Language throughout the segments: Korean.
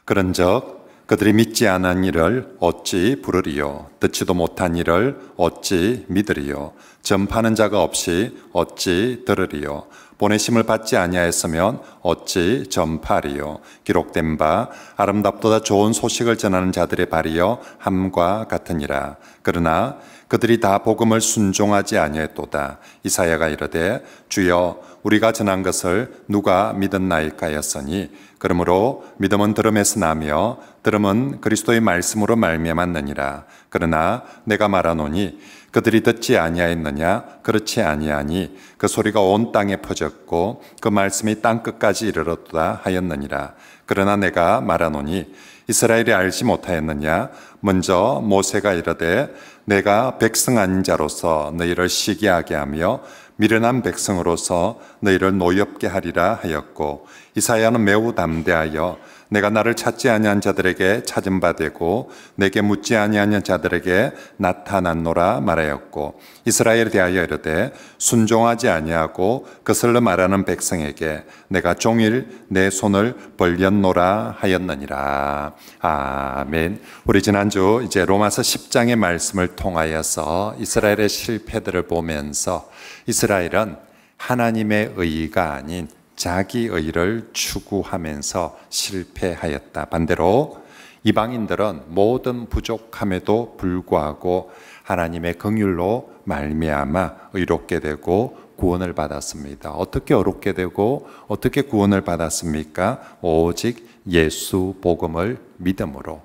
그런즉 그들이 믿지 않은 이를 어찌 부르리요? 듣지도 못한 이를 어찌 믿으리요? 전파하는 자가 없이 어찌 들으리요? 보내심을 받지 아니하였으면 어찌 전파하리요? 기록된 바 아름답도다 좋은 소식을 전하는 자들의 발이여 함과 같으니라. 그러나 그들이 다 복음을 순종하지 아니했도다. 이사야가 이르되 주여 우리가 전한 것을 누가 믿었나이까 하였으니 그러므로 믿음은 들음에서 나며 들음은 그리스도의 말씀으로 말미암았느니라. 그러나 내가 말하노니 그들이 듣지 아니하였느냐? 그렇지 아니하니 그 소리가 온 땅에 퍼졌고 그 말씀이 땅 끝까지 이르렀도다 하였느니라. 그러나 내가 말하노니 이스라엘이 알지 못하였느냐? 먼저 모세가 이르되 내가 백성 아닌 자로서 너희를 시기하게 하며 미련한 백성으로서 너희를 노엽게 하리라 하였고, 이사야는 매우 담대하여 내가 나를 찾지 아니한 자들에게 찾은 바 되고 내게 묻지 아니한 자들에게 나타났노라 말하였고, 이스라엘에 대하여 이르되 순종하지 아니하고 거슬러 말하는 백성에게 내가 종일 내 손을 벌렸노라 하였느니라. 아멘. 우리 지난주 이제 로마서 10장의 말씀을 통하여서 이스라엘의 실패들을 보면서 이스라엘은 하나님의 의가 아닌 자기 의를 추구하면서 실패하였다. 반대로 이방인들은 모든 부족함에도 불구하고 하나님의 긍휼로 말미암아 의롭게 되고 구원을 받았습니다. 어떻게 의롭게 되고 어떻게 구원을 받았습니까? 오직 예수 복음을 믿음으로.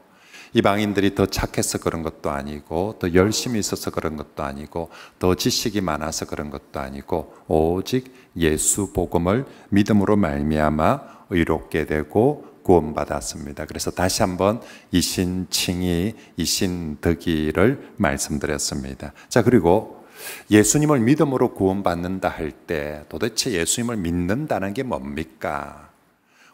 이방인들이 더 착해서 그런 것도 아니고 더 열심히 있어서 그런 것도 아니고 더 지식이 많아서 그런 것도 아니고 오직 예수 복음을 믿음으로 말미암아 의롭게 되고 구원받았습니다. 그래서 다시 한번 이신칭의, 이신덕이를 말씀드렸습니다. 자, 그리고 예수님을 믿음으로 구원받는다 할 때 도대체 예수님을 믿는다는 게 뭡니까?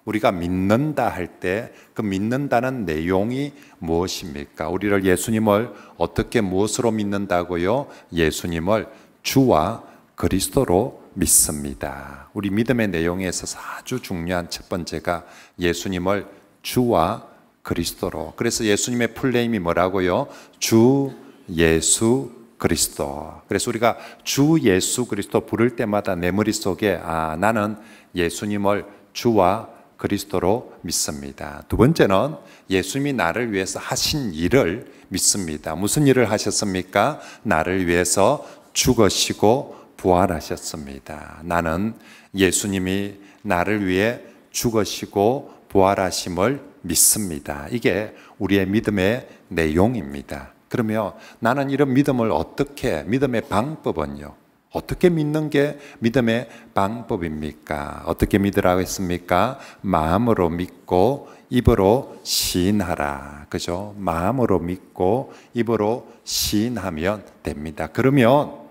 우리가 믿는다 할 때 그 믿는다는 내용이 무엇입니까? 우리를 예수님을 어떻게 무엇으로 믿는다고요? 예수님을 주와 그리스도로 믿습니다. 우리 믿음의 내용에 있어서 아주 중요한 첫 번째가 예수님을 주와 그리스도로. 그래서 예수님의 풀네임이 뭐라고요? 주 예수 그리스도. 그래서 우리가 주 예수 그리스도 부를 때마다 내 머릿속에 나는 예수님을 주와 그리스도로 믿습니다. 두 번째는 예수님이 나를 위해서 하신 일을 믿습니다. 무슨 일을 하셨습니까? 나를 위해서 죽으시고 부활하셨습니다. 나는 예수님이 나를 위해 죽으시고 부활하심을 믿습니다. 이게 우리의 믿음의 내용입니다. 그러면 나는 이런 믿음을 어떻게, 믿음의 방법은요? 어떻게 믿는 게 믿음의 방법입니까? 어떻게 믿으라고 했습니까? 마음으로 믿고 입으로 시인하라. 그죠? 마음으로 믿고 입으로 시인하면 됩니다. 그러면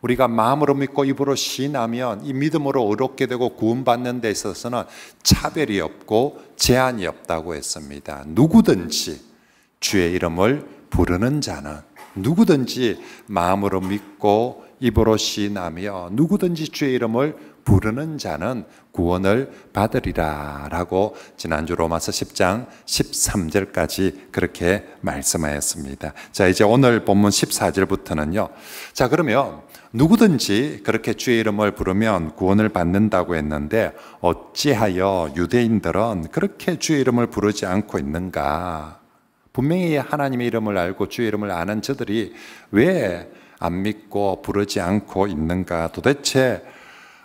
우리가 마음으로 믿고 입으로 시인하면 이 믿음으로 의롭게 되고 구원받는 데 있어서는 차별이 없고 제한이 없다고 했습니다. 누구든지 주의 이름을 부르는 자는, 누구든지 마음으로 믿고 입으로 시인하며 누구든지 주의 이름을 부르는 자는 구원을 받으리라 라고 지난주 로마서 10장 13절까지 그렇게 말씀하였습니다. 자, 이제 오늘 본문 14절부터는요. 자, 그러면 누구든지 그렇게 주의 이름을 부르면 구원을 받는다고 했는데 어찌하여 유대인들은 그렇게 주의 이름을 부르지 않고 있는가? 분명히 하나님의 이름을 알고 주의 이름을 아는 저들이 왜 안 믿고 부르지 않고 있는가? 도대체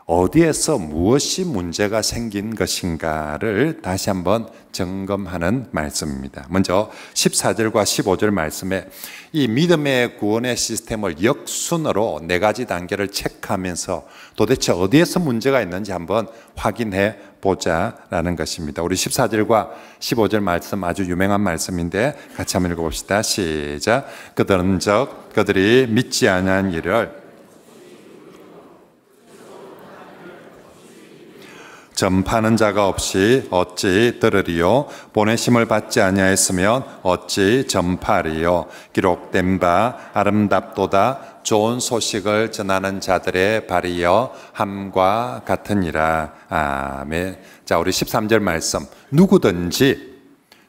어디에서 무엇이 문제가 생긴 것인가를 다시 한번 점검하는 말씀입니다. 먼저 14절과 15절 말씀에 이 믿음의 구원의 시스템을 역순으로 네 가지 단계를 체크하면서 도대체 어디에서 문제가 있는지 한번 확인해 보자라는 것입니다. 우리 14절과 15절 말씀 아주 유명한 말씀인데 같이 한번 읽어봅시다. 시작. 그들은즉 그들이 믿지 아니한 일을 전파하는 자가 없이 어찌 들으리요? 보내심을 받지 아니하였으면 어찌 전파하리요? 기록된 바 아름답도다 좋은 소식을 전하는 자들의 발이여 함과 같으니라. 아멘. 자, 우리 13절 말씀. 누구든지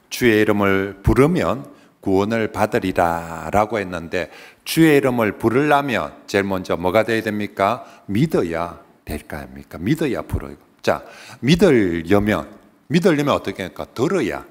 주의 이름을 부르면 구원을 받으리라 라고 했는데, 주의 이름을 부르려면 제일 먼저 뭐가 돼야 됩니까? 믿어야 될 거 아닙니까? 믿어야 부르고. 자, 믿으려면 어떻게 합니까? 들어야,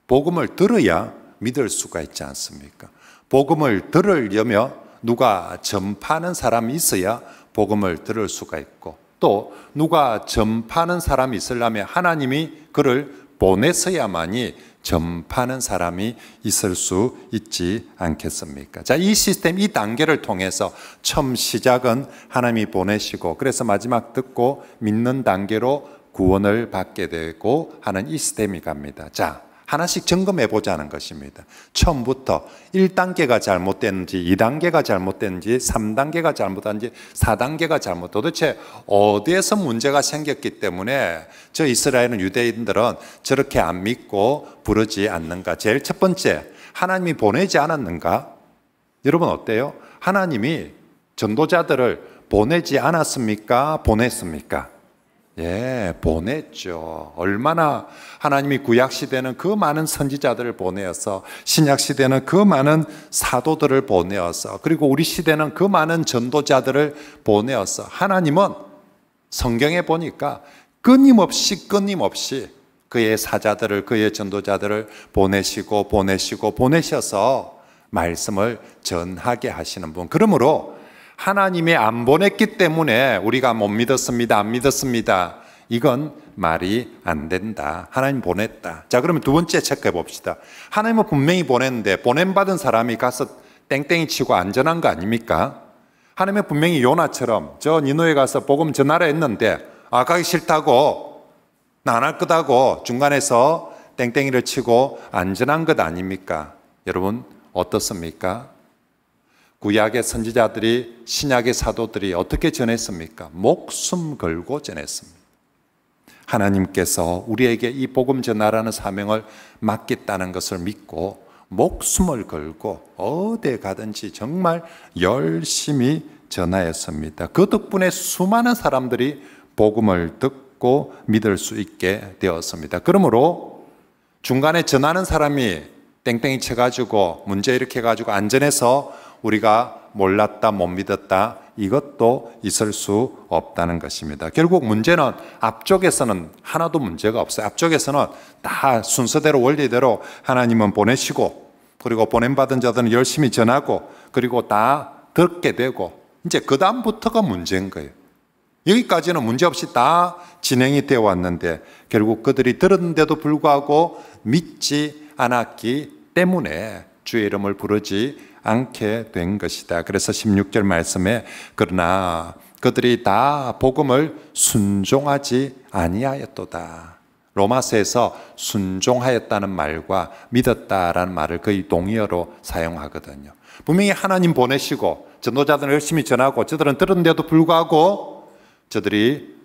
복음을 들어야 믿을 수가 있지 않습니까? 복음을 들으려면 누가 전파하는 사람이 있어야 복음을 들을 수가 있고, 또 누가 전파하는 사람이 있으려면 하나님이 그를 보내서야만이 전파하는 사람이 있을 수 있지 않겠습니까? 자, 이 시스템, 이 단계를 통해서 처음 시작은 하나님이 보내시고, 그래서 마지막 듣고 믿는 단계로 구원을 받게 되고 하는 이 시스템이 갑니다. 자, 하나씩 점검해 보자는 것입니다. 처음부터 1단계가 잘못됐는지, 2단계가 잘못됐는지, 3단계가 잘못됐는지, 4단계가 잘못, 도대체 어디에서 문제가 생겼기 때문에 저 이스라엘은, 유대인들은 저렇게 안 믿고 부르지 않는가? 제일 첫 번째, 하나님이 보내지 않았는가? 여러분 어때요? 하나님이 전도자들을 보내지 않았습니까? 보냈습니까? 예, 보냈죠. 얼마나 하나님이 구약시대는 그 많은 선지자들을 보내어서, 신약시대는 그 많은 사도들을 보내어서, 그리고 우리 시대는 그 많은 전도자들을 보내어서, 하나님은 성경에 보니까 끊임없이 그의 사자들을, 그의 전도자들을 보내셔서 말씀을 전하게 하시는 분. 그러므로 하나님이 안 보냈기 때문에 우리가 못 믿었습니다, 안 믿었습니다, 이건 말이 안 된다. 하나님 보냈다. 자, 그러면 두 번째 체크해 봅시다. 하나님은 분명히 보냈는데 보냄받은 사람이 가서 땡땡이 치고 안전한 거 아닙니까? 하나님은 분명히 요나처럼 저 니느웨 가서 복음 전하라 했는데, 가기 싫다고, 나 안 할 거다고 중간에서 땡땡이를 치고 안전한 것 아닙니까? 여러분 어떻습니까? 구약의 선지자들이, 신약의 사도들이 어떻게 전했습니까? 목숨 걸고 전했습니다. 하나님께서 우리에게 이 복음 전하라는 사명을 맡겼다는 것을 믿고 목숨을 걸고 어디에 가든지 정말 열심히 전하였습니다. 그 덕분에 수많은 사람들이 복음을 듣고 믿을 수 있게 되었습니다. 그러므로 중간에 전하는 사람이 땡땡이 쳐가지고 문제 일으켜가지고 안전해서 우리가 몰랐다, 못 믿었다, 이것도 있을 수 없다는 것입니다. 결국 문제는 앞쪽에서는 하나도 문제가 없어요. 앞쪽에서는 다 순서대로, 원리대로 하나님은 보내시고, 그리고 보냄받은 자들은 열심히 전하고, 그리고 다 듣게 되고, 이제 그 다음부터가 문제인 거예요. 여기까지는 문제없이 다 진행이 되어 왔는데, 결국 그들이 들었는데도 불구하고 믿지 않았기 때문에 주의 이름을 부르지 않게 된 것이다. 그래서 16절 말씀에, 그러나 그들이 다 복음을 순종하지 아니하였도다. 로마서에서 순종하였다는 말과 믿었다라는 말을 거의 동의어로 사용하거든요. 분명히 하나님 보내시고 전도자들은 열심히 전하고, 저들은 들었는데도 불구하고 저들이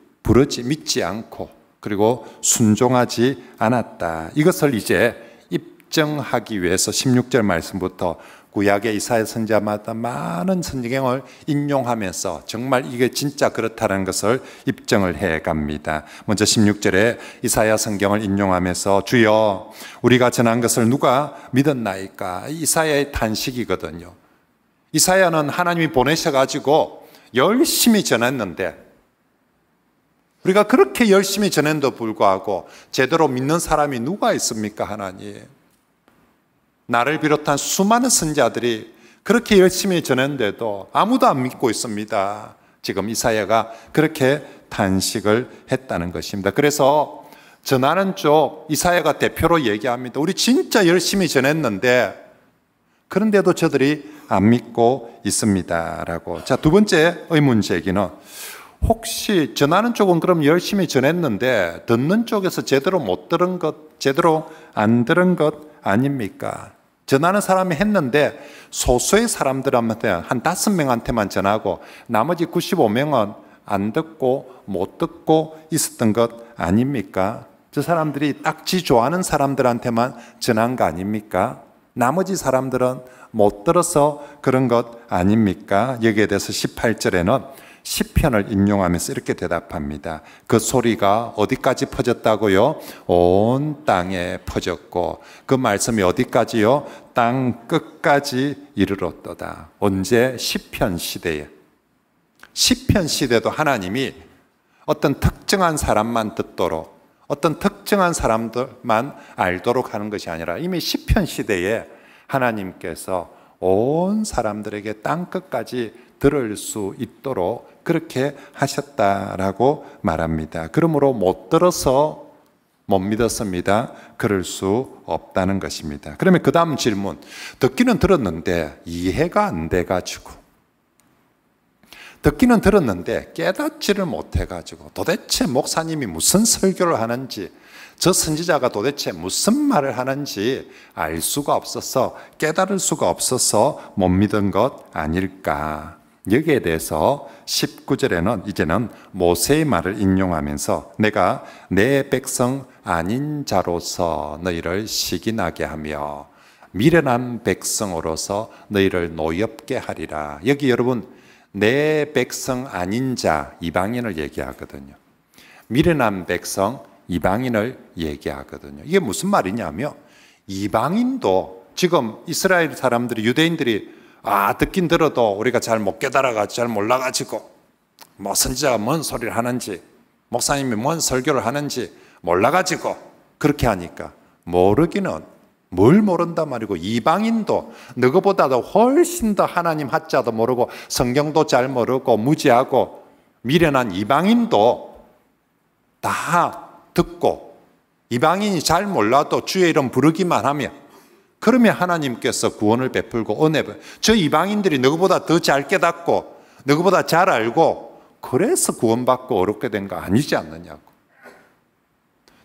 믿지 않고, 그리고 순종하지 않았다. 이것을 이제 입증하기 위해서 16절 말씀부터 구약의 이사야 선지자마다 많은 성경을 인용하면서 정말 이게 진짜 그렇다는 것을 입증을 해 갑니다. 먼저 16절에 이사야 성경을 인용하면서, 주여 우리가 전한 것을 누가 믿었나이까? 이사야의 탄식이거든요. 이사야는 하나님이 보내셔가지고 열심히 전했는데, 우리가 그렇게 열심히 전했는데도 불구하고 제대로 믿는 사람이 누가 있습니까? 하나님, 나를 비롯한 수많은 선지자들이 그렇게 열심히 전했는데도 아무도 안 믿고 있습니다. 지금 이사야가 그렇게 탄식을 했다는 것입니다. 그래서 전하는 쪽 이사야가 대표로 얘기합니다. 우리 진짜 열심히 전했는데 그런데도 저들이 안 믿고 있습니다 라고. 자, 두 번째 의문 제기는, 혹시 전하는 쪽은 그럼 열심히 전했는데 듣는 쪽에서 제대로 못 들은 것, 제대로 안 들은 것 아닙니까? 전하는 사람이 했는데 소수의 사람들한테, 한 5명한테만 전하고 나머지 95명은 안 듣고 못 듣고 있었던 것 아닙니까? 저 사람들이 딱 지 좋아하는 사람들한테만 전한 거 아닙니까? 나머지 사람들은 못 들어서 그런 것 아닙니까? 여기에 대해서 18절에는 시편을 인용하면서 이렇게 대답합니다. 그 소리가 어디까지 퍼졌다고요? 온 땅에 퍼졌고 그 말씀이 어디까지요? 땅 끝까지 이르렀도다. 언제? 시편 시대에. 시편 시대도 하나님이 어떤 특정한 사람만 듣도록, 어떤 특정한 사람들만 알도록 하는 것이 아니라 이미 시편 시대에 하나님께서 온 사람들에게 땅 끝까지 들을 수 있도록 그렇게 하셨다라고 말합니다. 그러므로 못 들어서 못 믿었습니다. 그럴 수 없다는 것입니다. 그러면 그 다음 질문, 듣기는 들었는데 이해가 안 돼가지고, 듣기는 들었는데 깨닫지를 못해가지고 도대체 목사님이 무슨 설교를 하는지, 저 선지자가 도대체 무슨 말을 하는지 알 수가 없어서, 깨달을 수가 없어서 못 믿은 것 아닐까. 여기에 대해서 19절에는 이제는 모세의 말을 인용하면서 내가 내 백성 아닌 자로서 너희를 시기나게 하며 미련한 백성으로서 너희를 노엽게 하리라. 여기 여러분, 내 백성 아닌 자, 이방인을 얘기하거든요. 미련한 백성, 이방인을 얘기하거든요. 이게 무슨 말이냐면, 이방인도 지금 이스라엘 사람들이, 유대인들이 듣긴 들어도 우리가 잘 못 깨달아가지고, 잘 몰라가지고, 뭐 선지자가 뭔 소리를 하는지, 목사님이 뭔 설교를 하는지 몰라가지고 그렇게 하니까, 모르기는 뭘 모른단 말이고, 이방인도 너희보다도 훨씬 더 하나님 하자도 모르고 성경도 잘 모르고 무지하고 미련한 이방인도 다 듣고, 이방인이 잘 몰라도 주의 이름 부르기만 하면, 그러면 하나님께서 구원을 베풀고 은혜, 저 이방인들이 너희보다 더 잘 깨닫고 너희보다 잘 알고 그래서 구원받고 어렵게 된 거 아니지 않느냐고.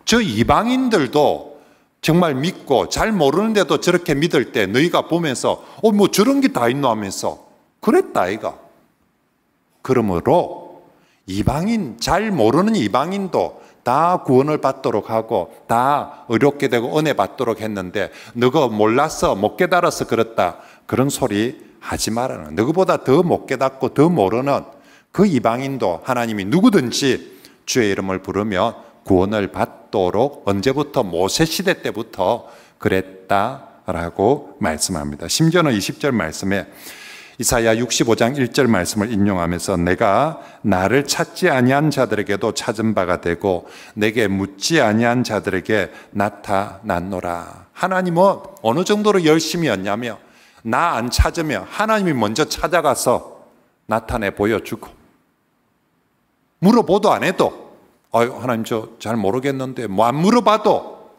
저 이방인들도 정말 믿고 잘 모르는데도 저렇게 믿을 때 너희가 보면서 뭐 저런 게 다 있노 하면서 그랬다 아이가. 그러므로 이방인, 잘 모르는 이방인도 다 구원을 받도록 하고 다 의롭게 되고 은혜 받도록 했는데, 너가 몰라서 못 깨달아서 그렇다, 그런 소리 하지 말라는, 너희보다 더 못 깨닫고 더 모르는 그 이방인도 하나님이 누구든지 주의 이름을 부르면 구원을 받도록 언제부터? 모세시대 때부터 그랬다라고 말씀합니다. 심지어는 20절 말씀에 이사야 65장 1절 말씀을 인용하면서 내가 나를 찾지 아니한 자들에게도 찾은 바가 되고 내게 묻지 아니한 자들에게 나타났노라. 하나님은 어느 정도로 열심히 했냐면, 나 안 찾으면 하나님이 먼저 찾아가서 나타내 보여주고, 물어보도 안 해도 하나님 저 잘 모르겠는데 뭐 안 물어봐도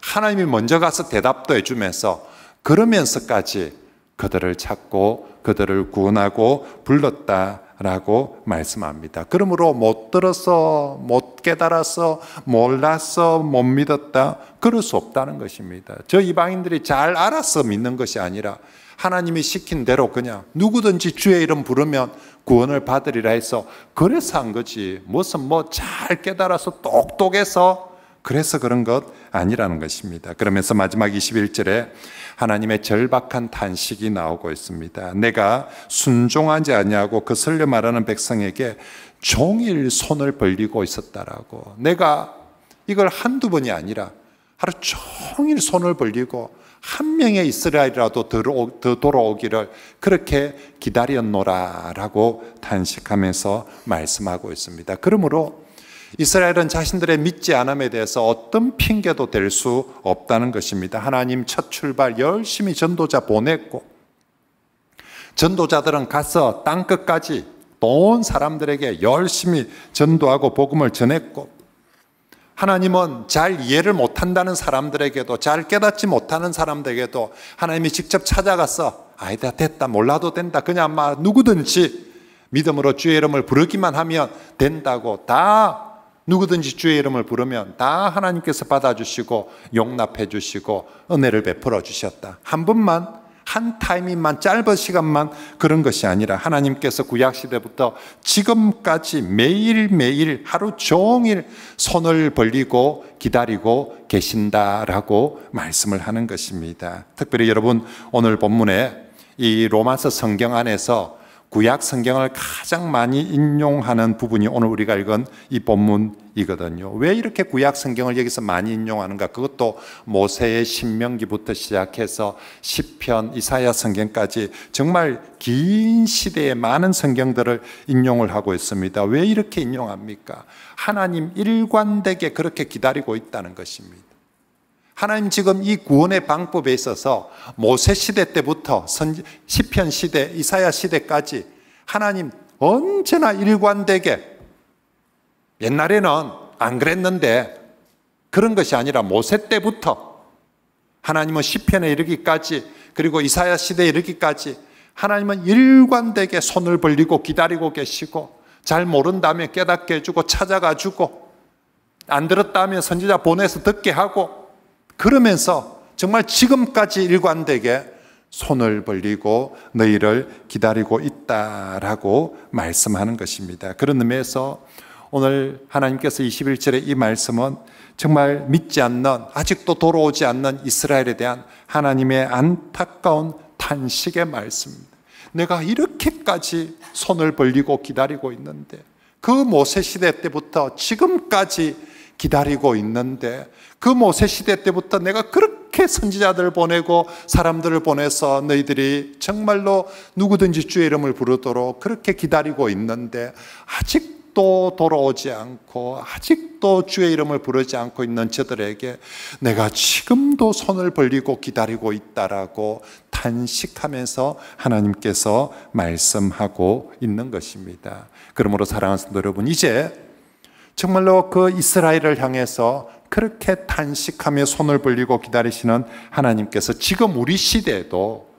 하나님이 먼저 가서 대답도 해주면서, 그러면서까지 그들을 찾고 그들을 구원하고 불렀다라고 말씀합니다. 그러므로 못 들어서, 못 깨달아서, 몰라서 못 믿었다, 그럴 수 없다는 것입니다. 저 이방인들이 잘 알아서 믿는 것이 아니라 하나님이 시킨 대로 그냥 누구든지 주의 이름 부르면 구원을 받으리라 해서 그래서 한 거지, 무슨 뭐 잘 깨달아서 똑똑해서 그래서 그런 것 아니라는 것입니다. 그러면서 마지막 21절에 하나님의 절박한 탄식이 나오고 있습니다. 내가 순종하지 아니하고 그 설려 말하는 백성에게 종일 손을 벌리고 있었다라고. 내가 이걸 한두 번이 아니라 하루 종일 손을 벌리고 한 명의 이스라엘이라도 더 돌아오기를 그렇게 기다렸노라라고 탄식하면서 말씀하고 있습니다. 그러므로 이스라엘은 자신들의 믿지 않음에 대해서 어떤 핑계도 될 수 없다는 것입니다. 하나님 첫 출발 열심히 전도자 보냈고, 전도자들은 가서 땅끝까지 온 사람들에게 열심히 전도하고 복음을 전했고, 하나님은 잘 이해를 못한다는 사람들에게도, 잘 깨닫지 못하는 사람들에게도 하나님이 직접 찾아가서 아니다, 됐다, 몰라도 된다, 그냥 누구든지 믿음으로 주의 이름을 부르기만 하면 된다고, 다 누구든지 주의 이름을 부르면 다 하나님께서 받아주시고 용납해 주시고 은혜를 베풀어 주셨다. 한 번만, 한 타이밍만, 짧은 시간만 그런 것이 아니라 하나님께서 구약시대부터 지금까지 매일매일 하루 종일 손을 벌리고 기다리고 계신다라고 말씀을 하는 것입니다. 특별히 여러분, 오늘 본문에 이 로마서 성경 안에서 구약 성경을 가장 많이 인용하는 부분이 오늘 우리가 읽은 이 본문이거든요. 왜 이렇게 구약 성경을 여기서 많이 인용하는가? 그것도 모세의 신명기부터 시작해서 시편, 이사야 성경까지 정말 긴 시대에 많은 성경들을 인용을 하고 있습니다. 왜 이렇게 인용합니까? 하나님 일관되게 그렇게 기다리고 있다는 것입니다. 하나님 지금 이 구원의 방법에 있어서 모세 시대 때부터 시편 시대, 이사야 시대까지 하나님 언제나 일관되게, 옛날에는 안 그랬는데 그런 것이 아니라 모세 때부터 하나님은 시편에 이르기까지, 그리고 이사야 시대에 이르기까지 하나님은 일관되게 손을 벌리고 기다리고 계시고, 잘 모른다면 깨닫게 해주고 찾아가 주고, 안 들었다면 선지자 보내서 듣게 하고, 그러면서 정말 지금까지 일관되게 손을 벌리고 너희를 기다리고 있다라고 말씀하는 것입니다. 그런 의미에서 오늘 하나님께서 21절의 이 말씀은 정말 믿지 않는, 아직도 돌아오지 않는 이스라엘에 대한 하나님의 안타까운 탄식의 말씀입니다. 내가 이렇게까지 손을 벌리고 기다리고 있는데, 그 모세 시대 때부터 지금까지 기다리고 있는데, 그 모세 시대 때부터 내가 그렇게 선지자들을 보내고 사람들을 보내서 너희들이 정말로 누구든지 주의 이름을 부르도록 그렇게 기다리고 있는데, 아직도 돌아오지 않고 아직도 주의 이름을 부르지 않고 있는 저들에게 내가 지금도 손을 벌리고 기다리고 있다라고 탄식하면서 하나님께서 말씀하고 있는 것입니다. 그러므로 사랑하는 성도 여러분, 이제 정말로 그 이스라엘을 향해서 그렇게 탄식하며 손을 벌리고 기다리시는 하나님께서 지금 우리 시대에도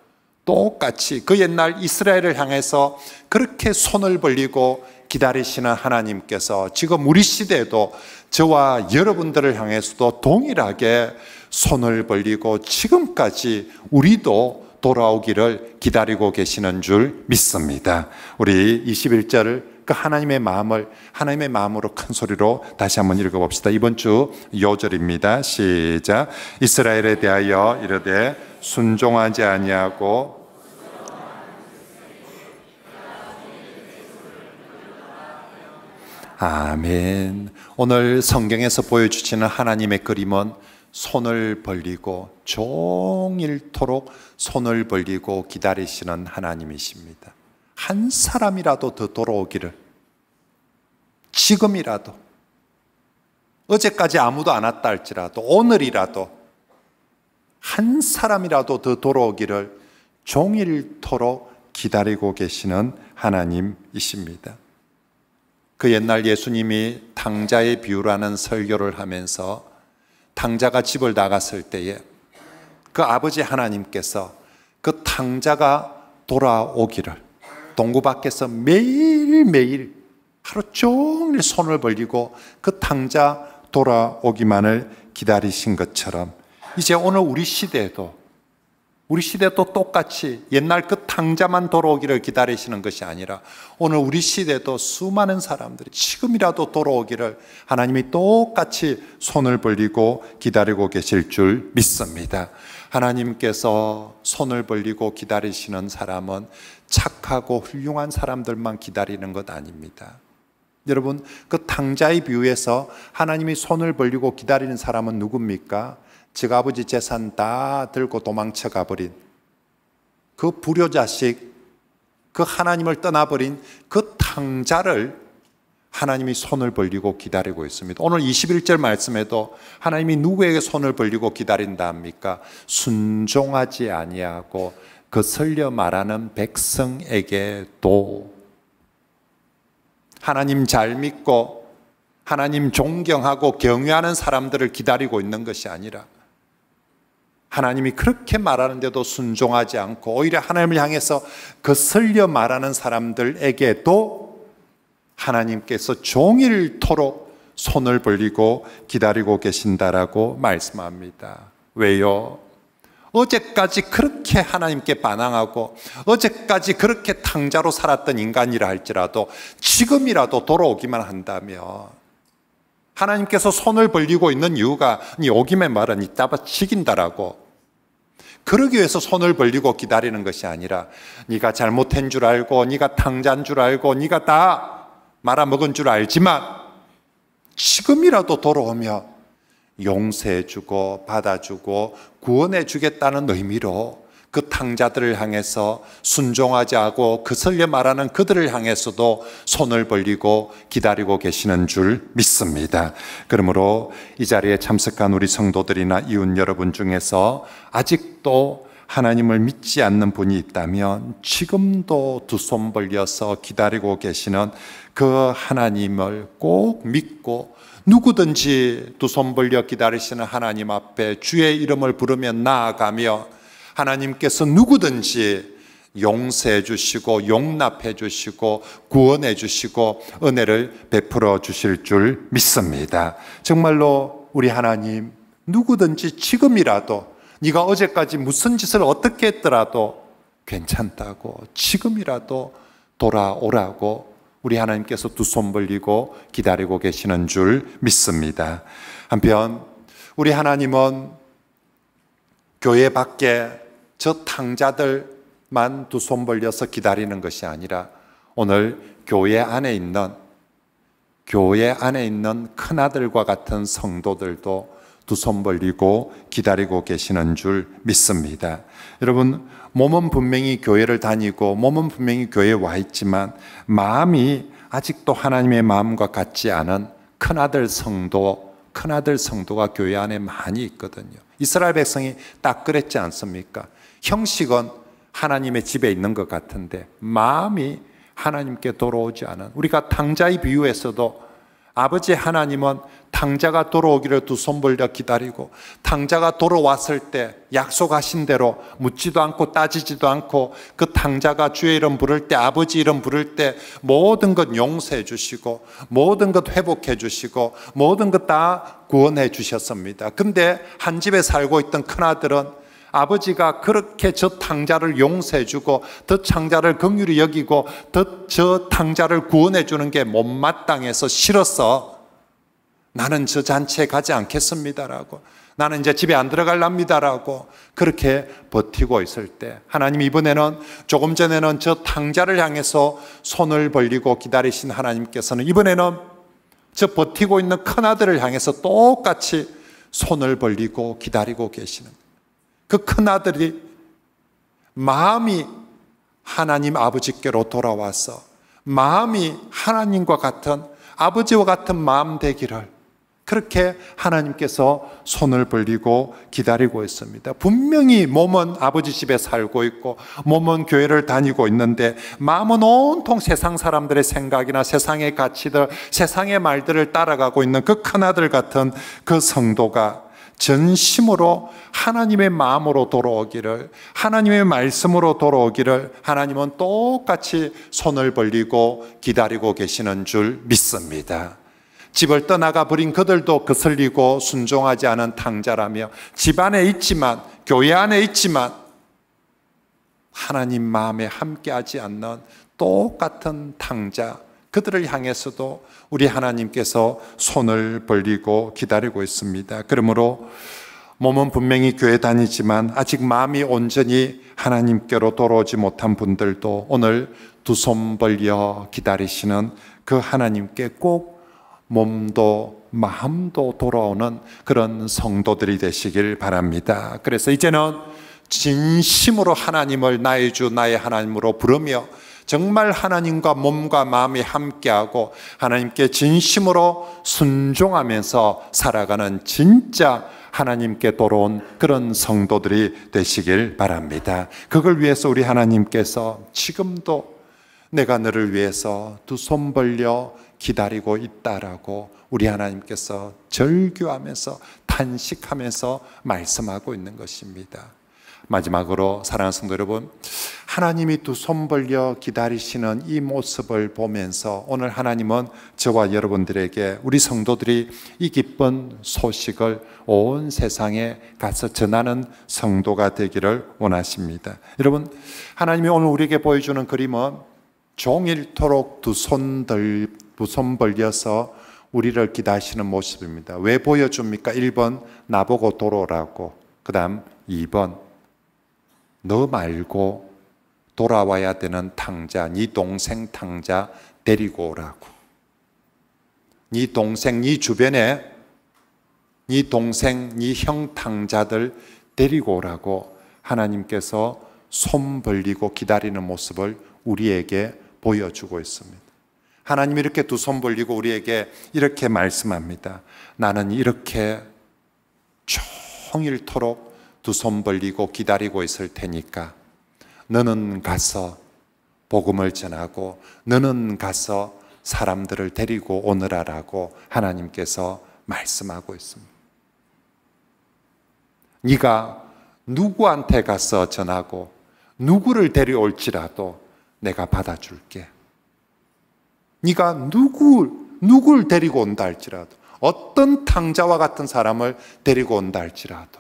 똑같이 그 옛날 이스라엘을 향해서 그렇게 손을 벌리고 기다리시는 하나님께서 지금 우리 시대에도 저와 여러분들을 향해서도 동일하게 손을 벌리고 지금까지 우리도 돌아오기를 기다리고 계시는 줄 믿습니다. 우리 21절을 그 하나님의 마음으로 큰 소리로 다시 한번 읽어봅시다. 이번 주 요절입니다. 시작. 이스라엘에 대하여 이르되 순종하지 아니하고 아멘. 오늘 성경에서 보여주시는 하나님의 그림은 손을 벌리고 종일토록 손을 벌리고 기다리시는 하나님이십니다. 한 사람이라도 더 돌아오기를, 지금이라도, 어제까지 아무도 안 왔다 할지라도 오늘이라도 한 사람이라도 더 돌아오기를 종일토록 기다리고 계시는 하나님이십니다. 그 옛날 예수님이 탕자의 비유라는 설교를 하면서 탕자가 집을 나갔을 때에 그 아버지 하나님께서 그 탕자가 돌아오기를 동구 밖에서 매일매일 하루 종일 손을 벌리고 그 탕자 돌아오기만을 기다리신 것처럼, 이제 오늘 우리 시대도 똑같이 옛날 그 탕자만 돌아오기를 기다리시는 것이 아니라 오늘 우리 시대도 수많은 사람들이 지금이라도 돌아오기를 하나님이 똑같이 손을 벌리고 기다리고 계실 줄 믿습니다. 하나님께서 손을 벌리고 기다리시는 사람은 착하고 훌륭한 사람들만 기다리는 것 아닙니다. 여러분, 그 탕자의 비유에서 하나님이 손을 벌리고 기다리는 사람은 누굽니까? 즉 아버지 재산 다 들고 도망쳐 가버린 그 불효자식, 그 하나님을 떠나버린 그 탕자를 하나님이 손을 벌리고 기다리고 있습니다. 오늘 21절 말씀에도 하나님이 누구에게 손을 벌리고 기다린다 합니까? 순종하지 아니하고 거슬려 말하는 백성에게도. 하나님 잘 믿고 하나님 존경하고 경외하는 사람들을 기다리고 있는 것이 아니라 하나님이 그렇게 말하는데도 순종하지 않고 오히려 하나님을 향해서 거슬려 말하는 사람들에게도 하나님께서 종일토록 손을 벌리고 기다리고 계신다라고 말씀합니다. 왜요? 어제까지 그렇게 하나님께 반항하고 어제까지 그렇게 탕자로 살았던 인간이라 할지라도 지금이라도 돌아오기만 한다면, 하나님께서 손을 벌리고 있는 이유가 오기만 말은 이따가 죽인다라고, 그러기 위해서 손을 벌리고 기다리는 것이 아니라 네가 잘못한 줄 알고 네가 탕자인 줄 알고 네가 다 말아먹은 줄 알지만 지금이라도 돌아오며 용서해주고 받아주고 구원해주겠다는 의미로 그 탕자들을 향해서 순종하지 않고 거슬려 말하는 그들을 향해서도 손을 벌리고 기다리고 계시는 줄 믿습니다. 그러므로 이 자리에 참석한 우리 성도들이나 이웃 여러분 중에서 아직도 하나님을 믿지 않는 분이 있다면 지금도 두 손 벌려서 기다리고 계시는 그 하나님을 꼭 믿고 누구든지 두 손 벌려 기다리시는 하나님 앞에 주의 이름을 부르며 나아가며 하나님께서 누구든지 용서해 주시고 용납해 주시고 구원해 주시고 은혜를 베풀어 주실 줄 믿습니다. 정말로 우리 하나님 누구든지 지금이라도 네가 어제까지 무슨 짓을 어떻게 했더라도 괜찮다고 지금이라도 돌아오라고 우리 하나님께서 두 손 벌리고 기다리고 계시는 줄 믿습니다. 한편 우리 하나님은 교회 밖에 저 탕자들만 두 손 벌려서 기다리는 것이 아니라 오늘 교회 안에 있는 큰아들과 같은 성도들도 두 손 벌리고 기다리고 계시는 줄 믿습니다. 여러분, 몸은 분명히 교회를 다니고 몸은 분명히 교회에 와 있지만 마음이 아직도 하나님의 마음과 같지 않은 큰아들 성도가 교회 안에 많이 있거든요. 이스라엘 백성이 딱 그랬지 않습니까? 형식은 하나님의 집에 있는 것 같은데 마음이 하나님께 돌아오지 않은, 우리가 탕자의 비유에서도 아버지 하나님은 탕자가 돌아오기를 두 손 벌려 기다리고 탕자가 돌아왔을 때 약속하신 대로 묻지도 않고 따지지도 않고 그 탕자가 주의 이름 부를 때, 아버지 이름 부를 때 모든 것 용서해 주시고 모든 것 회복해 주시고 모든 것 다 구원해 주셨습니다. 근데 한 집에 살고 있던 큰아들은 아버지가 그렇게 저 탕자를 용서해 주고 저 탕자를 긍휼히 여기고 저 탕자를 구원해 주는 게 못마땅해서 싫어서 나는 저 잔치에 가지 않겠습니다라고, 나는 이제 집에 안 들어갈랍니다라고 그렇게 버티고 있을 때 하나님 이번에는, 조금 전에는 저 탕자를 향해서 손을 벌리고 기다리신 하나님께서는 이번에는 저 버티고 있는 큰아들을 향해서 똑같이 손을 벌리고 기다리고 계시는, 그 큰아들이 마음이 하나님 아버지께로 돌아와서 마음이 하나님과 같은, 아버지와 같은 마음 되기를 그렇게 하나님께서 손을 벌리고 기다리고 있습니다. 분명히 몸은 아버지 집에 살고 있고 몸은 교회를 다니고 있는데 마음은 온통 세상 사람들의 생각이나 세상의 가치들, 세상의 말들을 따라가고 있는 그 큰아들 같은 그 성도가 전심으로 하나님의 마음으로 돌아오기를, 하나님의 말씀으로 돌아오기를 하나님은 똑같이 손을 벌리고 기다리고 계시는 줄 믿습니다. 집을 떠나가 버린 그들도 거슬리고 순종하지 않은 탕자라며 집 안에 있지만, 교회 안에 있지만 하나님 마음에 함께하지 않는 똑같은 탕자, 그들을 향해서도 우리 하나님께서 손을 벌리고 기다리고 있습니다. 그러므로 몸은 분명히 교회 다니지만 아직 마음이 온전히 하나님께로 돌아오지 못한 분들도 오늘 두 손 벌려 기다리시는 그 하나님께 꼭 몸도 마음도 돌아오는 그런 성도들이 되시길 바랍니다. 그래서 이제는 진심으로 하나님을 나의 주 나의 하나님으로 부르며 정말 하나님과 몸과 마음이 함께하고 하나님께 진심으로 순종하면서 살아가는 진짜 하나님께 돌아온 그런 성도들이 되시길 바랍니다. 그걸 위해서 우리 하나님께서 지금도 내가 너를 위해서 두 손 벌려 기다리고 있다라고 우리 하나님께서 절규하면서 탄식하면서 말씀하고 있는 것입니다. 마지막으로 사랑하는 성도 여러분, 하나님이 두 손 벌려 기다리시는 이 모습을 보면서 오늘 하나님은 저와 여러분들에게, 우리 성도들이 이 기쁜 소식을 온 세상에 가서 전하는 성도가 되기를 원하십니다. 여러분, 하나님이 오늘 우리에게 보여주는 그림은 종일토록 두 손 벌려서 우리를 기다리시는 모습입니다. 왜 보여줍니까? 1번 나보고 돌아오라고, 그 다음 2번 너 말고 돌아와야 되는 탕자, 네 동생 탕자 데리고 오라고. 네 동생, 네 주변에 네 동생, 네 형 탕자들 데리고 오라고 하나님께서 손 벌리고 기다리는 모습을 우리에게 보여주고 있습니다. 하나님이 이렇게 두 손 벌리고 우리에게 이렇게 말씀합니다. 나는 이렇게 종일토록 두 손 벌리고 기다리고 있을 테니까 너는 가서 복음을 전하고 너는 가서 사람들을 데리고 오너라라고 하나님께서 말씀하고 있습니다. 네가 누구한테 가서 전하고 누구를 데려올지라도 내가 받아줄게. 네가 누굴 데리고 온다 할지라도, 어떤 탕자와 같은 사람을 데리고 온다 할지라도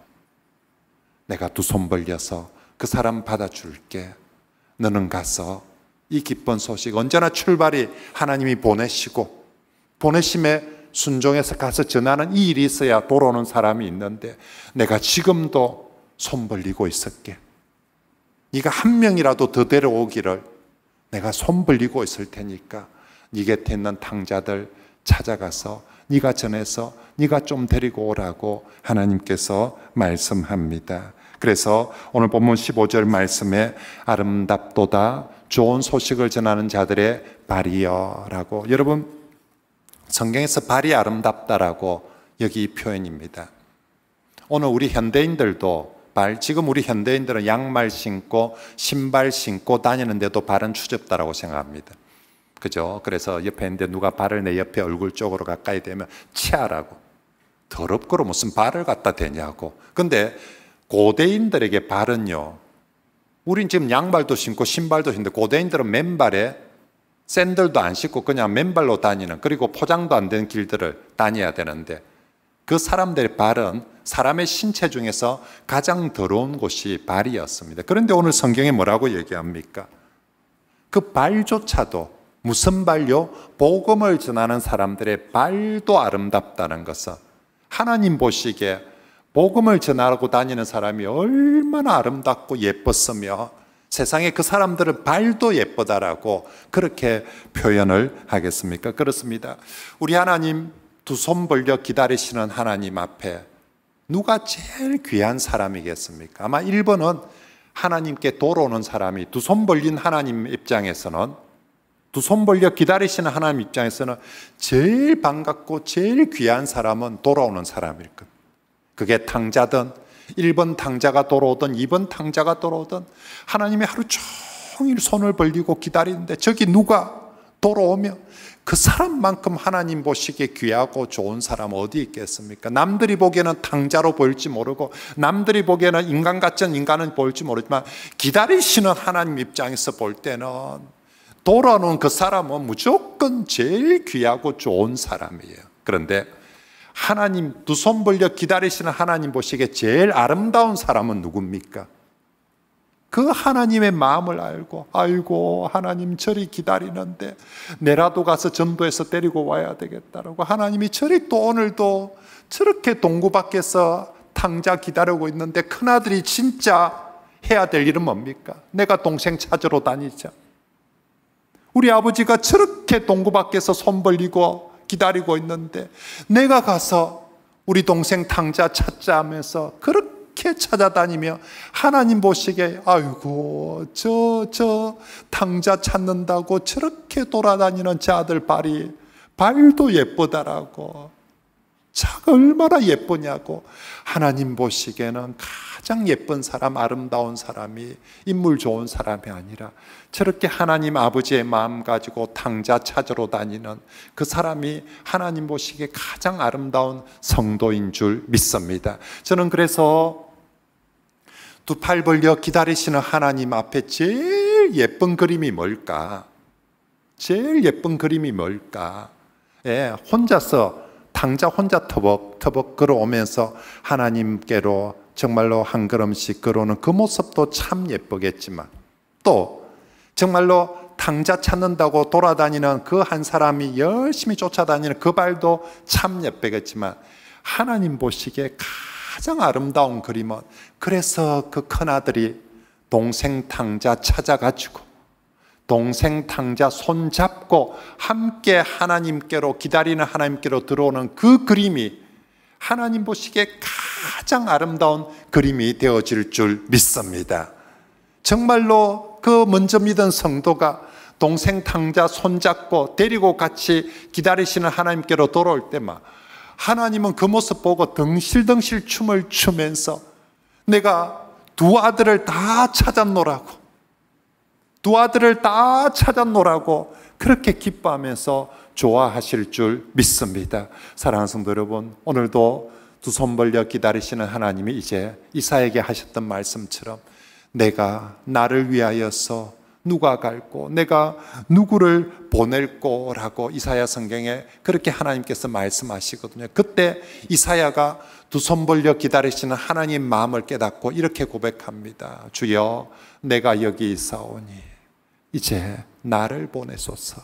내가 두 손 벌려서 그 사람 받아줄게. 너는 가서 이 기쁜 소식, 언제나 출발이 하나님이 보내시고 보내심에 순종해서 가서 전하는 이 일이 있어야 돌아오는 사람이 있는데 내가 지금도 손 벌리고 있을게. 네가 한 명이라도 더 데려오기를 내가 손 벌리고 있을 테니까 네 곁에 있는 탕자들 찾아가서 네가 전해서 네가 좀 데리고 오라고 하나님께서 말씀합니다. 그래서 오늘 본문 15절 말씀에 아름답도다 좋은 소식을 전하는 자들의 발이여 라고, 여러분 성경에서 발이 아름답다라고 여기 표현입니다. 오늘 우리 현대인들도 지금 우리 현대인들은 양말 신고 신발 신고 다니는데도 발은 추접다라고 생각합니다. 그죠? 그래서 옆에 있는데 누가 발을 내 옆에 얼굴 쪽으로 가까이 대면 치아라고, 더럽고로 무슨 발을 갖다 대냐고. 근데 고대인들에게 발은요, 우린 지금 양발도 신고 신발도 신는데 고대인들은 맨발에 샌들도 안 신고 그냥 맨발로 다니는, 그리고 포장도 안 된 길들을 다녀야 되는데 그 사람들의 발은 사람의 신체 중에서 가장 더러운 곳이 발이었습니다. 그런데 오늘 성경에 뭐라고 얘기합니까? 그 발조차도, 무슨 발요? 복음을 전하는 사람들의 발도 아름답다는 것은 하나님 보시기에 복음을 전하고 다니는 사람이 얼마나 아름답고 예뻤으며 세상에 그 사람들은 발도 예쁘다라고 그렇게 표현을 하겠습니까? 그렇습니다. 우리 하나님 두 손 벌려 기다리시는 하나님 앞에 누가 제일 귀한 사람이겠습니까? 아마 1번은 하나님께 돌아오는 사람이, 두 손 벌린 하나님 입장에서는, 두 손 벌려 기다리시는 하나님 입장에서는 제일 반갑고 제일 귀한 사람은 돌아오는 사람일 겁니다. 그게 탕자든 1번 탕자가 돌아오든 2번 탕자가 돌아오든 하나님이 하루 종일 손을 벌리고 기다리는데 저기 누가 돌아오면 그 사람만큼 하나님 보시기에 귀하고 좋은 사람 어디 있겠습니까? 남들이 보기에는 탕자로 보일지 모르고 남들이 보기에는 인간 같은 인간은 보일지 모르지만 기다리시는 하나님 입장에서 볼 때는 돌아오는 그 사람은 무조건 제일 귀하고 좋은 사람이에요. 그런데 하나님 두 손 벌려 기다리시는 하나님 보시기에 제일 아름다운 사람은 누굽니까? 그 하나님의 마음을 알고, 아이고 하나님 저리 기다리는데 내라도 가서 전도해서 데리고 와야 되겠다라고 하나님이 저리 또 오늘도 저렇게 동구 밖에서 탕자 기다리고 있는데 큰아들이 진짜 해야 될 일은 뭡니까? 내가 동생 찾으러 다니자. 우리 아버지가 저렇게 동구 밖에서 손 벌리고 기다리고 있는데 내가 가서 우리 동생 탕자 찾자 하면서 그렇게 찾아다니며 하나님 보시기에 아이고 저 탕자 찾는다고 저렇게 돌아다니는 저 아들 발도 예쁘다라고, 차가 얼마나 예쁘냐고. 하나님 보시기에는 가장 예쁜 사람, 아름다운 사람이, 인물 좋은 사람이 아니라 저렇게 하나님 아버지의 마음 가지고 탕자 찾으러 다니는 그 사람이 하나님 보시기에 가장 아름다운 성도인 줄 믿습니다. 저는 그래서 두 팔 벌려 기다리시는 하나님 앞에 제일 예쁜 그림이 뭘까? 제일 예쁜 그림이 뭘까? 혼자서 탕자 혼자 터벅터벅 걸어오면서 하나님께로 정말로 한 걸음씩 걸어오는 그 모습도 참 예쁘겠지만, 또 정말로 탕자 찾는다고 돌아다니는 그 한 사람이 열심히 쫓아다니는 그 발도 참 예쁘겠지만, 하나님 보시기에 가장 아름다운 그림은, 그래서 그 큰아들이 동생 탕자 찾아가지고 동생 탕자 손잡고 함께 하나님께로, 기다리는 하나님께로 들어오는 그 그림이 하나님 보시기에 가장 아름다운 그림이 되어질 줄 믿습니다. 정말로 그 먼저 믿은 성도가 동생 탕자 손잡고 데리고 같이 기다리시는 하나님께로 돌아올 때만 하나님은 그 모습 보고 덩실덩실 춤을 추면서 내가 두 아들을 다 찾았노라고, 두 아들을 다 찾았노라고 그렇게 기뻐하면서 좋아하실 줄 믿습니다. 사랑하는 성도 여러분, 오늘도 두 손 벌려 기다리시는 하나님이 이제 이사야에게 하셨던 말씀처럼 내가 나를 위하여서 누가 갈고 내가 누구를 보낼 거라고 이사야 성경에 그렇게 하나님께서 말씀하시거든요. 그때 이사야가 두 손 벌려 기다리시는 하나님 마음을 깨닫고 이렇게 고백합니다. 주여, 내가 여기 있사오니 이제 나를 보내소서.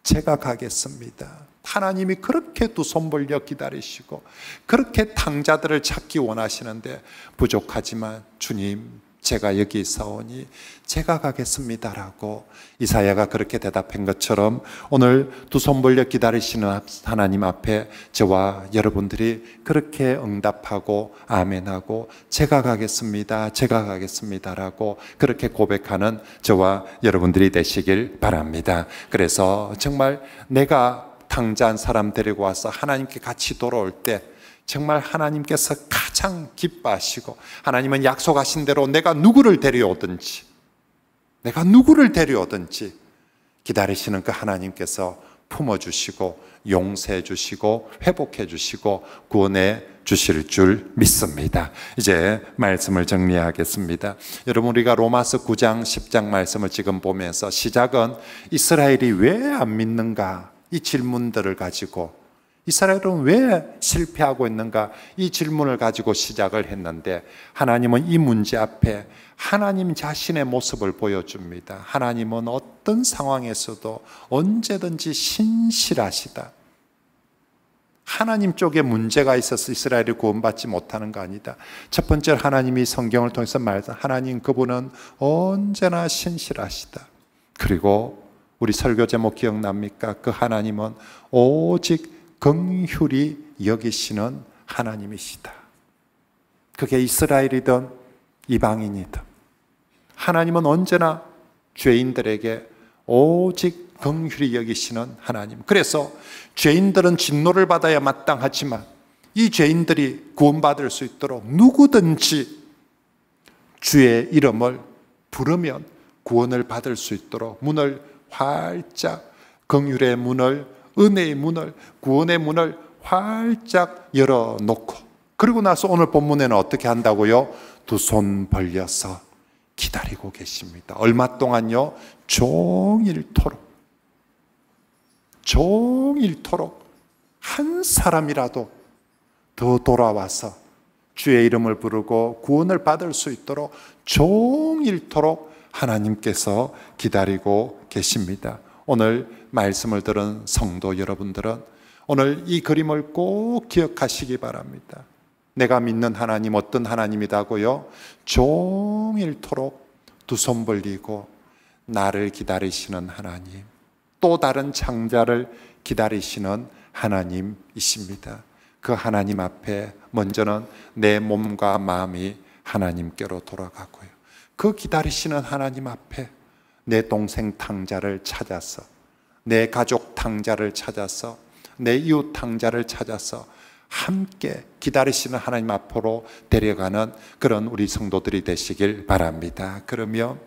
제가 가겠습니다. 하나님이 그렇게 두 손 벌려 기다리시고 그렇게 탕자들을 찾기 원하시는데 부족하지만 주님, 제가 여기 있사오니 제가 가겠습니다라고 이사야가 그렇게 대답한 것처럼 오늘 두 손 벌려 기다리시는 하나님 앞에 저와 여러분들이 그렇게 응답하고 아멘하고 제가 가겠습니다, 제가 가겠습니다라고 그렇게 고백하는 저와 여러분들이 되시길 바랍니다. 그래서 정말 내가 탕자한 사람 데리고 와서 하나님께 같이 돌아올 때 정말 하나님께서 가장 기뻐하시고, 하나님은 약속하신 대로 내가 누구를 데려오든지 기다리시는 그 하나님께서 품어주시고 용서해 주시고 회복해 주시고 구원해 주실 줄 믿습니다. 이제 말씀을 정리하겠습니다. 여러분, 우리가 로마서 9장 10장 말씀을 지금 보면서 시작은 이스라엘이 왜 안 믿는가, 이 질문들을 가지고 이스라엘은 왜 실패하고 있는가, 이 질문을 가지고 시작을 했는데 하나님은 이 문제 앞에 하나님 자신의 모습을 보여줍니다. 하나님은 어떤 상황에서도 언제든지 신실하시다. 하나님 쪽에 문제가 있어서 이스라엘이 구원받지 못하는 거 아니다. 첫 번째, 하나님이 성경을 통해서 말하는 하나님, 그분은 언제나 신실하시다. 그리고 우리 설교 제목 기억납니까? 그 하나님은 오직 긍휼히 여기시는 하나님이시다. 그게 이스라엘이든 이방인이든 하나님은 언제나 죄인들에게 오직 긍휼히 여기시는 하나님. 그래서 죄인들은 진노를 받아야 마땅하지만 이 죄인들이 구원받을 수 있도록 누구든지 주의 이름을 부르면 구원을 받을 수 있도록 문을 활짝, 긍휼의 문을, 은혜의 문을, 구원의 문을 활짝 열어놓고, 그리고 나서 오늘 본문에는 어떻게 한다고요? 두 손 벌려서 기다리고 계십니다. 얼마 동안요? 종일토록 한 사람이라도 더 돌아와서 주의 이름을 부르고 구원을 받을 수 있도록 종일토록 하나님께서 기다리고 계십니다. 오늘 말씀을 들은 성도 여러분들은 오늘 이 그림을 꼭 기억하시기 바랍니다. 내가 믿는 하나님 어떤 하나님이다고요? 종일토록 두 손 벌리고 나를 기다리시는 하나님, 또 다른 창자를 기다리시는 하나님이십니다. 그 하나님 앞에 먼저는 내 몸과 마음이 하나님께로 돌아가고요, 그 기다리시는 하나님 앞에 내 동생 탕자를 찾아서, 내 가족 탕자를 찾아서, 내 이웃 탕자를 찾아서 함께 기다리시는 하나님 앞으로 데려가는 그런 우리 성도들이 되시길 바랍니다. 그러면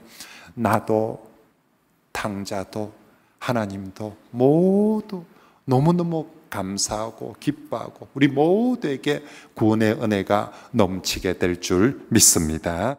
나도 탕자도 하나님도 모두 너무너무 감사하고 기뻐하고 우리 모두에게 구원의 은혜가 넘치게 될 줄 믿습니다.